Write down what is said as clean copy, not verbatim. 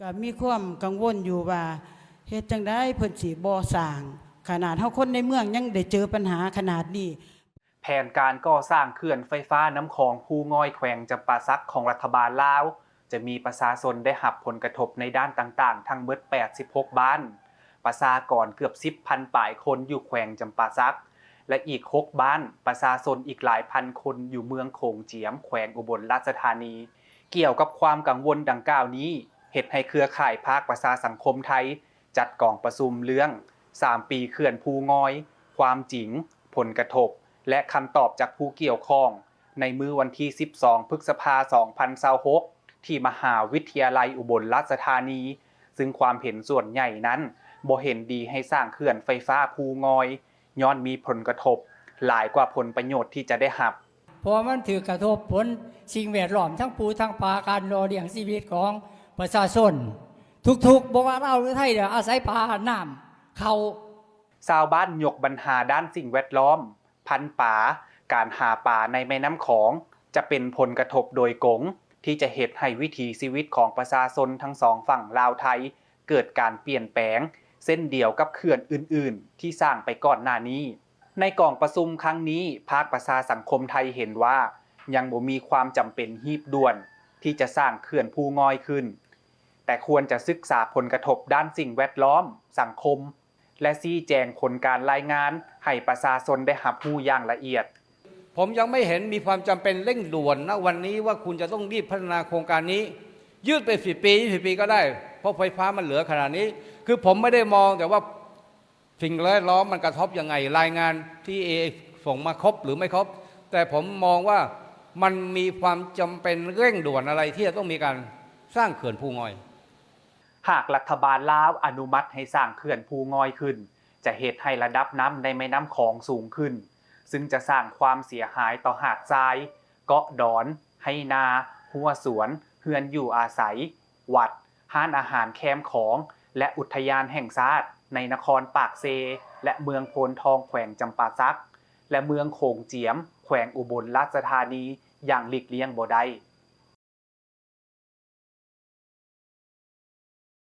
ก็มีความกังวลอยู่ว่าเฮ็ดจังได๋เพิ่นสิบ่สร้างขนาดเฮาคนในเมืองยังได้เจอปัญหาขนาดนี้แผนการก่อสร้างเขื่อนไฟฟ้าน้ำคลองภูง่อยแขวงจำปาสักของรัฐบาลลาวจะมีประชาชนได้รับผลกระทบในด้านต่างๆทั้งเบิด86บ้านประชากรเกือบ 10,000 ปลายคนอยู่แขวงจำปาสักและอีก6บ้านประชาชนอีกหลายพันคนอยู่เมืองโขงเจียมแขวงอุบลราชธานีเกี่ยวกับความกังวลดังกล่าวนี้เฮ็ดให้เครือข่ายภาคประชาสังคมไทยจัดกองประชุมเรื่อง3ปีเขื่อนภูง่อยความจริงผลกระทบและคำตอบจากผู้เกี่ยวข้องในมื้อวันที่12พฤษภาคม2026ที่มหาวิทยาลัยอุบลราชธานีซึ่งความเห็นส่วนใหญ่นั้นบ่เห็นดีให้สร้างเขื่อนไฟฟ้าภูง่อยย้อนมีผลกระทบหลายกว่าผลประโยชน์ที่จะได้รับเพราะมันถือกระทบผลสิ่งแวดล้อมทั้งปูทั้งปลาการรอเลี้ยงชีวิตของประชาชนทุกๆบ่ว่าเราหรือไทยเดี๋ยวอาศัยปลาน้ำเขาชาวบ้านยกปัญหาด้านสิ่งแวดล้อมพันธุ์ป่าการหาป่าในแม่น้ำของจะเป็นผลกระทบโดยกงที่จะเฮ็ดให้วิถีชีวิตของประชาชนทั้งสองฝั่งลาวไทยเกิดการเปลี่ยนแปลงเส้นเดียวกับเขื่อนอื่นๆที่สร้างไปก่อนหน้านี้ในกองประชุมครั้งนี้ภาคประชาสังคมไทยเห็นว่ายังบ่มีความจำเป็นรีบด่วนที่จะสร้างเขื่อนภูง่อยขึ้นแต่ควรจะศึกษาผลกระทบด้านสิ่งแวดล้อมสังคมและชี้แจงผลการรายงานให้ประชาชนได้รับรู้อย่างละเอียดผมยังไม่เห็นมีความจำเป็นเร่งด่วนณวันนี้ว่าคุณจะต้องรีบพัฒนาโครงการนี้ยืดไป10 ปี20 ปีก็ได้เพราะไฟฟ้ามันเหลือขนาดนี้คือผมไม่ได้มองแต่ว่าสิ่งแวดล้อมมันกระทบยังไงรายงานที่ส่งมาครบหรือไม่ครบแต่ผมมองว่ามันมีความจำเป็นเร่งด่วนอะไรที่จะต้องมีการสร้างเขื่อนภูง่อยหากรัฐบาลลาวอนุมัติให้สร้างเขื่อนภูง่อยขึ้นจะเฮ็ดให้ระดับน้ำในแม่น้ำคลองสูงขึ้นซึ่งจะสร้างความเสียหายต่อหาดทรายเกาะดอนไหนาหัวสวนเฮือนอยู่อาศัยวัดห้านอาหารแคมป์ของและอุทยานแห่งชาติในนครปากเซและเมืองโพนทองแขวงจำปาสักและเมืองโขงเจียมแขวงอุบลราชธานีอย่างหลีกเลี่ยงบ่ได้